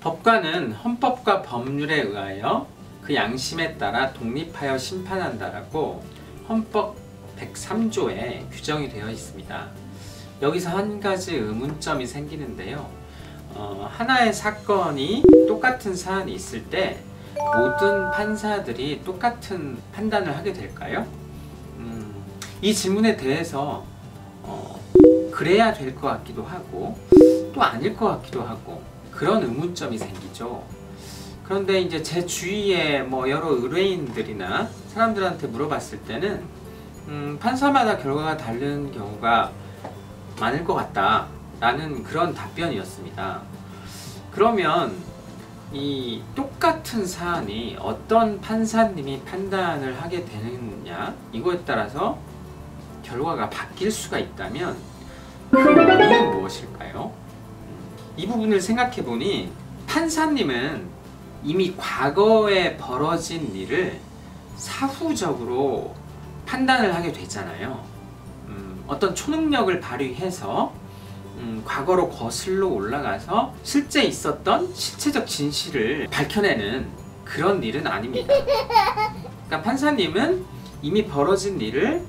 법관은 헌법과 법률에 의하여 그 양심에 따라 독립하여 심판한다라고 헌법 103조에 규정이 되어 있습니다. 여기서 한 가지 의문점이 생기는데요. 하나의 사건이 똑같은 사안이 있을 때 모든 판사들이 똑같은 판단을 하게 될까요? 이 질문에 대해서 그래야 될 것 같기도 하고 또 아닐 것 같기도 하고 그런 의문점이 생기죠. 그런데 이제 제 주위에 여러 의뢰인들이나 사람들한테 물어봤을 때는 판사마다 결과가 다른 경우가 많을 것 같다 라는 그런 답변이었습니다. 그러면 이 똑같은 사안이 어떤 판사님이 판단을 하게 되느냐 이거에 따라서 결과가 바뀔 수가 있다면 그 원인은 무엇일까요? 이 부분을 생각해 보니 판사님은 이미 과거에 벌어진 일을 사후적으로 판단을 하게 되잖아요. 어떤 초능력을 발휘해서 과거로 거슬러 올라가서 실제 있었던 실체적 진실을 밝혀내는 그런 일은 아닙니다. 그러니까 판사님은 이미 벌어진 일을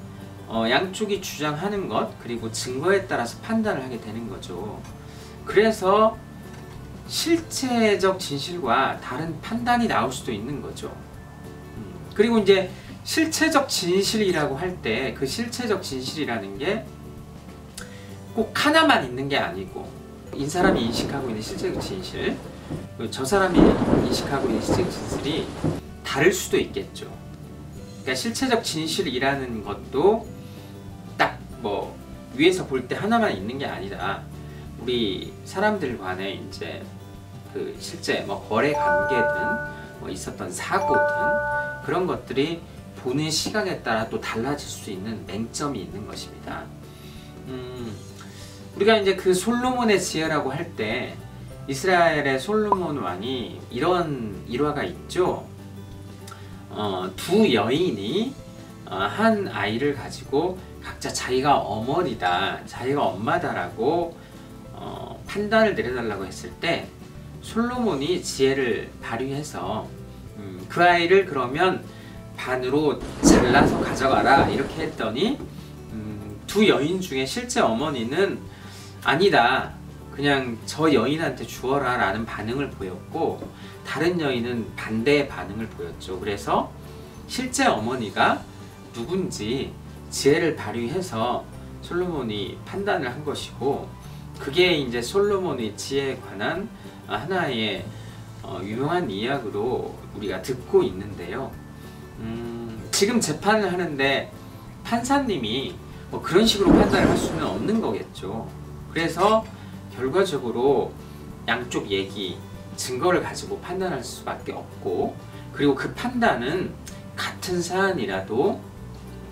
양쪽이 주장하는 것 그리고 증거에 따라서 판단을 하게 되는 거죠. 그래서 실체적 진실과 다른 판단이 나올 수도 있는 거죠. 그리고 이제 실체적 진실이라고 할 때 그 실체적 진실이라는 게 꼭 하나만 있는 게 아니고 이 사람이 인식하고 있는 실체적 진실, 저 사람이 인식하고 있는 실체적 진실이 다를 수도 있겠죠. 그러니까 실체적 진실이라는 것도 딱 위에서 볼 때 하나만 있는 게 아니다. 우리 사람들 간에 이제 그 실제 거래 관계든 있었던 사고든 그런 것들이 보는 시각에 따라 또 달라질 수 있는 맹점이 있는 것입니다. 우리가 이제 그 솔로몬의 지혜라고 할 때 이스라엘의 솔로몬 왕이 이런 일화가 있죠. 두 여인이 한 아이를 가지고 각자 자기가 어머니다, 자기가 엄마다라고 판단을 내려달라고 했을 때 솔로몬이 지혜를 발휘해서 그 아이를 그러면 반으로 잘라서 가져가라 이렇게 했더니 두 여인 중에 실제 어머니는 아니다, 그냥 저 여인한테 주어라 라는 반응을 보였고 다른 여인은 반대의 반응을 보였죠. 그래서 실제 어머니가 누군지 지혜를 발휘해서 솔로몬이 판단을 한 것이고 그게 이제 솔로몬의 지혜에 관한 하나의 유명한 이야기로 우리가 듣고 있는데요. 지금 재판을 하는데 판사님이 그런 식으로 판단을 할 수는 없는 거겠죠. 그래서 결과적으로 양쪽 얘기, 증거를 가지고 판단할 수밖에 없고 그리고 그 판단은 같은 사안이라도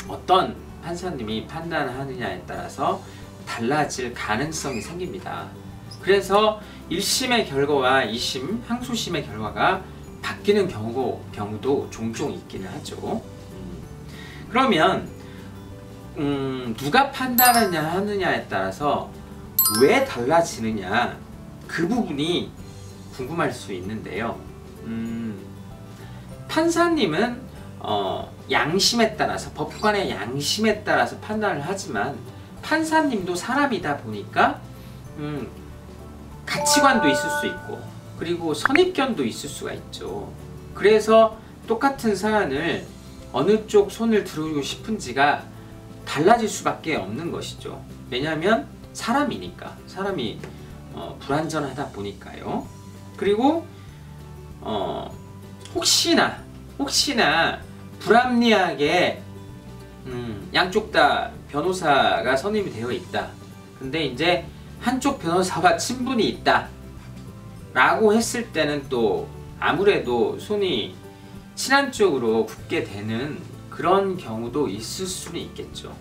어떤 판사님이 판단하느냐에 따라서 달라질 가능성이 생깁니다. 그래서 1심의 결과와 2심, 항소심의 결과가 바뀌는 경우도 종종 있기는 하죠. 그러면 누가 판단하느냐에 따라서 왜 달라지느냐 그 부분이 궁금할 수 있는데요. 판사님은 양심에 따라서 법관의 양심에 따라서 판단을 하지만 판사님도 사람이다 보니까 가치관도 있을 수 있고 그리고 선입견도 있을 수가 있죠. 그래서 똑같은 사안을 어느 쪽 손을 들고 싶은지가 달라질 수밖에 없는 것이죠. 왜냐하면 사람이니까, 사람이 불완전하다 보니까요. 그리고 혹시나 불합리하게 양쪽 다 변호사가 선임이 되어 있다. 근데 이제 한쪽 변호사와 친분이 있다 라고 했을 때는 또 아무래도 손이 친한 쪽으로 굽게 되는 그런 경우도 있을 수는 있겠죠.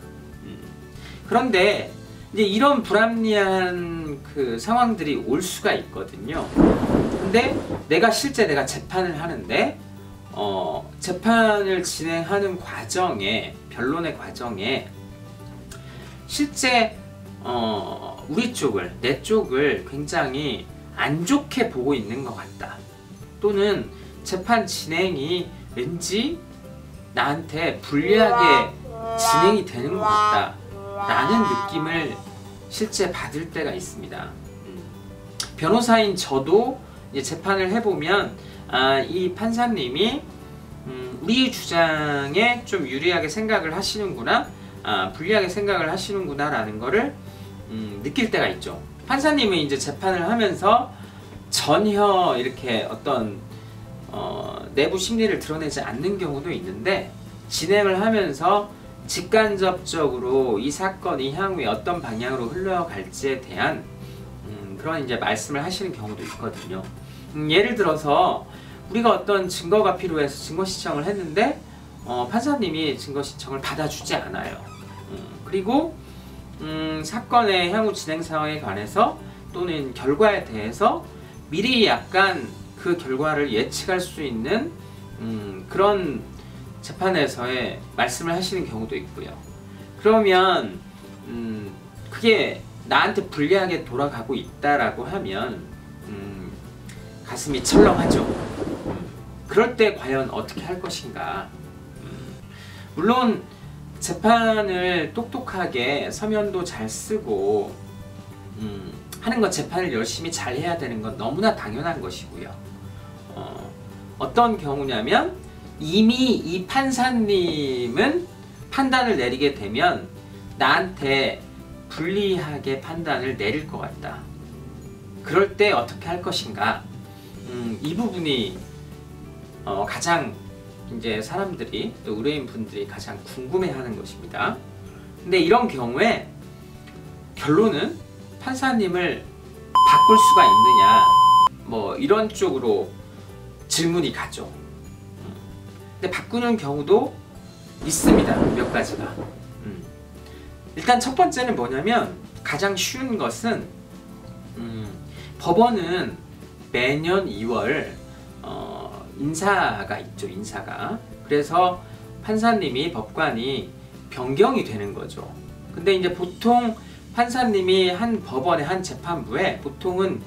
그런데 이제 이런 불합리한 그 상황들이 올 수가 있거든요. 근데 내가 재판을 하는데 재판을 진행하는 과정에, 변론의 과정에 실제 우리 쪽을, 내 쪽을 굉장히 안 좋게 보고 있는 것 같다, 또는 재판 진행이 왠지 나한테 불리하게 진행이 되는 것 같다 라는 느낌을 실제 받을 때가 있습니다. 변호사인 저도 이제 재판을 해보면 이 판사님이 우리 주장에 좀 유리하게 생각을 하시는구나, 불리하게 생각을 하시는구나 라는 거를 느낄 때가 있죠. 판사님은 이제 재판을 하면서 전혀 이렇게 어떤 내부 심리를 드러내지 않는 경우도 있는데, 진행을 하면서 직간접적으로 이 사건이 향후에 어떤 방향으로 흘러갈지에 대한 그런 이제 말씀을 하시는 경우도 있거든요. 예를 들어서 우리가 어떤 증거가 필요해서 증거 신청을 했는데 판사님이 증거 신청을 받아주지 않아요. 그리고 사건의 향후 진행 상황에 관해서 또는 결과에 대해서 미리 약간 그 결과를 예측할 수 있는 그런 재판에서의 말씀을 하시는 경우도 있고요. 그러면 그게 나한테 불리하게 돌아가고 있다라고 하면 가슴이 철렁하죠. 그럴 때 과연 어떻게 할 것인가. 물론 재판을 똑똑하게 서면도 잘 쓰고 하는 것, 재판을 열심히 잘 해야 되는 건 너무나 당연한 것이고요. 어떤 경우냐면 이미 이 판사님은 판단을 내리게 되면 나한테 불리하게 판단을 내릴 것 같다. 그럴 때 어떻게 할 것인가. 이 부분이 가장 이제 사람들이, 또 의뢰인 분들이 가장 궁금해하는 것입니다. 근데 이런 경우에 결론은 판사님을 바꿀 수가 있느냐, 뭐 이런 쪽으로 질문이 가죠. 근데 바꾸는 경우도 있습니다. 몇 가지가. 일단 첫 번째는 뭐냐면, 가장 쉬운 것은 법원은 매년 2월 인사가 있죠. 인사가. 그래서 판사님이, 법관이 변경이 되는 거죠. 근데 이제 보통 판사님이 한 법원의 한 재판부에 보통은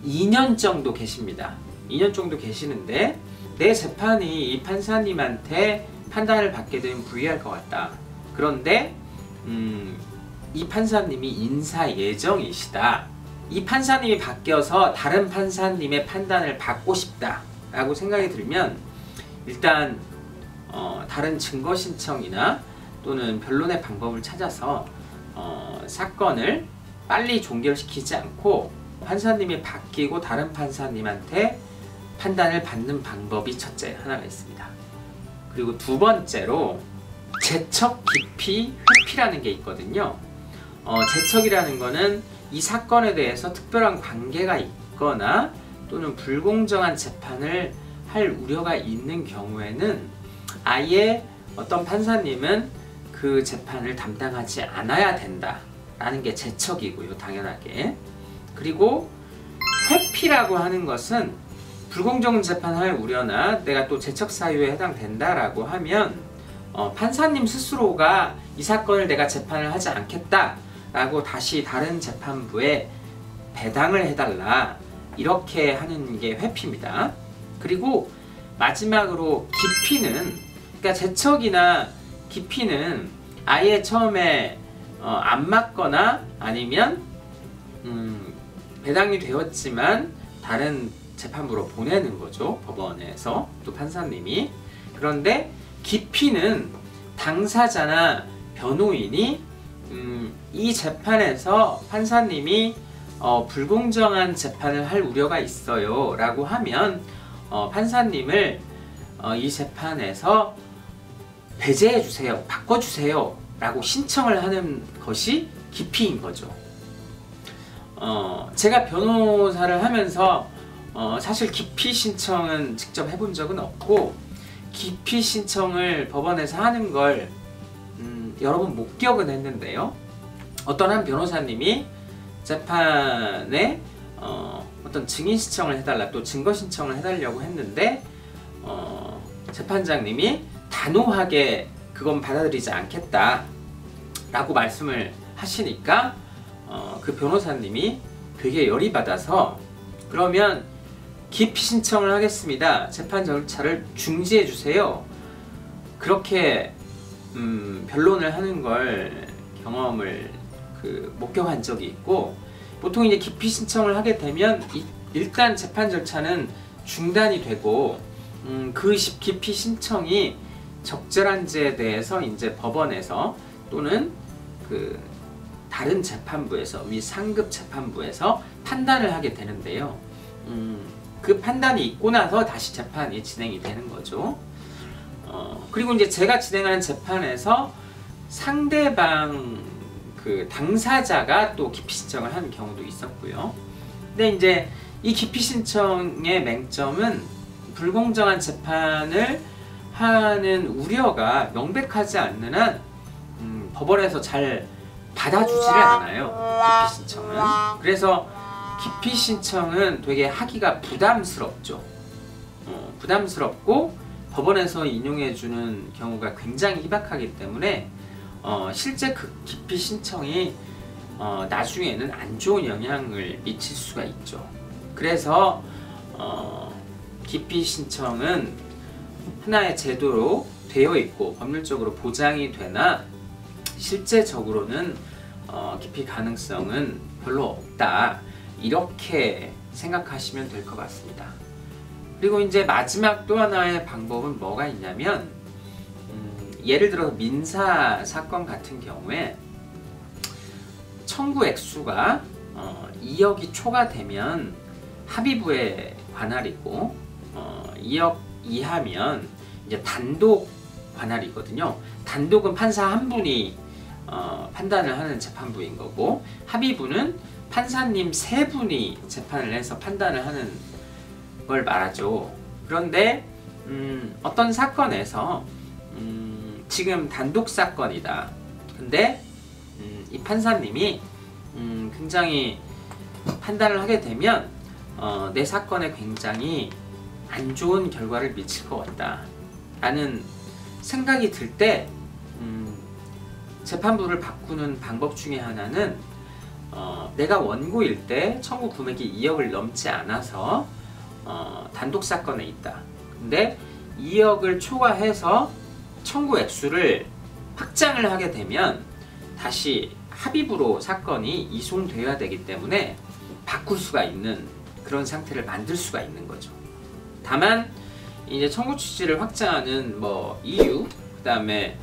2년 정도 계십니다. 2년 정도 계시는데 내 재판이 이 판사님한테 판단을 받게 되면 불리할 것 같다. 그런데 이 판사님이 인사 예정이시다. 이 판사님이 바뀌어서 다른 판사님의 판단을 받고 싶다 라고 생각이 들면, 일단 다른 증거 신청이나 또는 변론의 방법을 찾아서 사건을 빨리 종결시키지 않고 판사님이 바뀌고 다른 판사님한테 판단을 받는 방법이 첫째 하나가 있습니다. 그리고 두 번째로 재척 기피 회피라는 게 있거든요. 재척이라는 거는 이 사건에 대해서 특별한 관계가 있거나 또는 불공정한 재판을 할 우려가 있는 경우에는 아예 어떤 판사님은 그 재판을 담당하지 않아야 된다 라는 게 재척이고요, 당연하게. 그리고 회피라고 하는 것은 불공정한 재판할 우려나 내가 또 재척 사유에 해당된다라고 하면 판사님 스스로가 이 사건을 내가 재판을 하지 않겠다 라고 다시 다른 재판부에 배당을 해달라, 이렇게 하는 게 회피입니다. 그리고 마지막으로 기피는, 그러니까 재척이나 기피는 아예 처음에 안 맞거나 아니면 배당이 되었지만 다른 재판부로 보내는 거죠. 법원에서 또 판사님이. 그런데 기피는 당사자나 변호인이 이 재판에서 판사님이 불공정한 재판을 할 우려가 있어요 라고 하면 판사님을 이 재판에서 배제해 주세요, 바꿔주세요 라고 신청을 하는 것이 기피인 거죠. 제가 변호사를 하면서 사실 기피 신청은 직접 해본 적은 없고, 기피 신청을 법원에서 하는 걸 여러 번 목격은 했는데요. 어떤 한 변호사님이 재판에 어떤 증인 신청을 해달라, 또 증거 신청을 해달라고 했는데 재판장님이 단호하게 그건 받아들이지 않겠다 라고 말씀을 하시니까 그 변호사님이 되게 열이 받아서 그러면 기피 신청을 하겠습니다. 재판 절차를 중지해 주세요. 그렇게 변론을 하는 걸 경험을 목격한 적이 있고, 보통 이제 기피 신청을 하게 되면 일단 재판 절차는 중단이 되고 그 기피 신청이 적절한지에 대해서 이제 법원에서 또는 다른 재판부에서 위 상급 재판부에서 판단을 하게 되는데요. 그 판단이 있고 나서 다시 재판이 진행이 되는 거죠. 그리고 이제 제가 진행하는 재판에서 상대방 당사자가 또 기피 신청을 하는 경우도 있었고요. 근데 이제 이 기피 신청의 맹점은 불공정한 재판을 하는 우려가 명백하지 않는 한 법원에서 잘 받아주지를 않아요. 기피 신청은. 그래서 기피 신청은 되게 하기가 부담스럽죠. 부담스럽고 법원에서 인용해주는 경우가 굉장히 희박하기 때문에 실제 그 기피 신청이 나중에는 안 좋은 영향을 미칠 수가 있죠. 그래서 기피 신청은 하나의 제도로 되어 있고 법률적으로 보장이 되나 실제적으로는 기피 가능성은 별로 없다, 이렇게 생각하시면 될 것 같습니다. 그리고 이제 마지막 또 하나의 방법은 뭐가 있냐면, 예를 들어 민사 사건 같은 경우에 청구 액수가 2억이 초과되면 합의부의 관할이고 2억 이하면 이제 단독 관할이거든요. 단독은 판사 한 분이 판단을 하는 재판부인 거고, 합의부는 판사님 3분이 재판을 해서 판단을 하는 걸 말하죠. 그런데 어떤 사건에서 지금 단독 사건이다. 근데 이 판사님이 굉장히 판단을 하게 되면 내 사건에 굉장히 안 좋은 결과를 미칠 것 같다 라는 생각이 들 때 재판부를 바꾸는 방법 중에 하나는 내가 원고일 때 청구 금액이 2억을 넘지 않아서 단독 사건에 있다. 근데 2억을 초과해서 청구 액수를 확장을 하게 되면 다시 합의부로 사건이 이송되어야 되기 때문에 바꿀 수가 있는 그런 상태를 만들 수가 있는 거죠. 다만 이제 청구 취지를 확장하는 이유, 그 다음에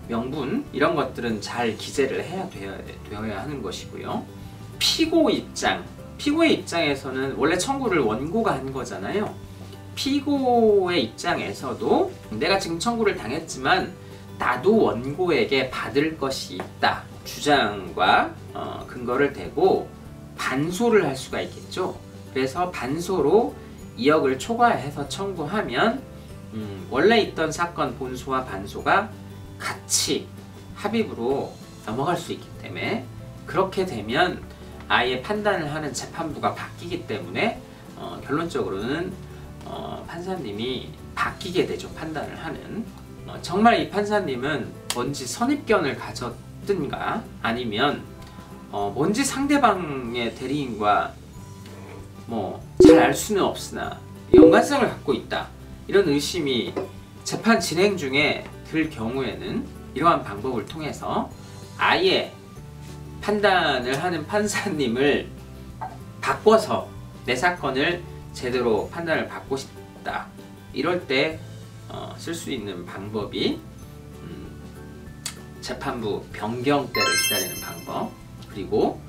명분 이런 것들은 잘 기재를 되어야 하는 것이고요. 피고의 입장에서는 원래 청구를 원고가 한 거잖아요. 피고의 입장에서도 내가 지금 청구를 당했지만 나도 원고에게 받을 것이 있다 주장과 근거를 대고 반소를 할 수가 있겠죠. 그래서 반소로 2억을 초과해서 청구하면 원래 있던 사건 본소와 반소가 같이 합의부로 넘어갈 수 있기 때문에, 그렇게 되면 아예 판단을 하는 재판부가 바뀌기 때문에 결론적으로는 판사님이 바뀌게 되죠. 판단을 하는. 정말 이 판사님은 뭔지 선입견을 가졌든가 아니면 뭔지 상대방의 대리인과 잘 알 수는 없으나 연관성을 갖고 있다, 이런 의심이 재판 진행 중에 들 경우에는 이러한 방법을 통해서 아예 판단을 하는 판사님을 바꿔서 내 사건을 제대로 판단을 받고 싶다, 이럴 때 쓸 수 있는 방법이 재판부 변경 때를 기다리는 방법, 그리고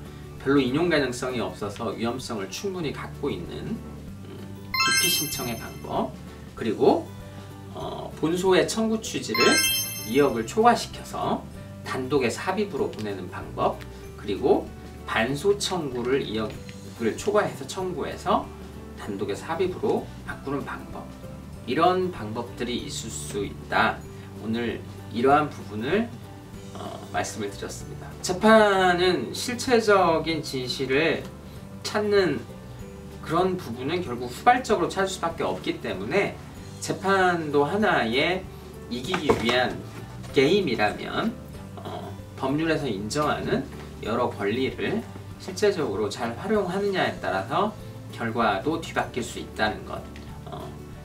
별로 인용 가능성이 없어서 위험성을 충분히 갖고 있는 기피 신청의 방법, 그리고 본소의 청구 취지를 2억을 초과시켜서 단독에서 합의부로 보내는 방법, 그리고 반소 청구를 2억을 초과해서 청구해서 단독에서 합의부로 바꾸는 방법, 이런 방법들이 있을 수 있다. 오늘 이러한 부분을 말씀을 드렸습니다. 재판은 실체적인 진실을 찾는 그런 부분은 결국 후발적으로 찾을 수밖에 없기 때문에 재판도 하나의 이기기 위한 게임이라면 법률에서 인정하는 여러 권리를 실제적으로 잘 활용하느냐에 따라서 결과도 뒤바뀔 수 있다는 것,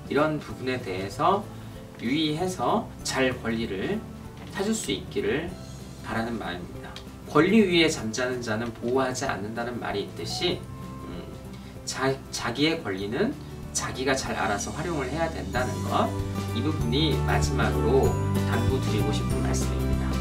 이런 부분에 대해서 유의해서 잘 권리를 찾을 수 있기를 바라는 마음입니다. 권리 위에 잠자는 자는 보호하지 않는다는 말이 있듯이 자기의 권리는 자기가 잘 알아서 활용을 해야 된다는 것, 이 부분이 마지막으로 당부드리고 싶은 말씀입니다.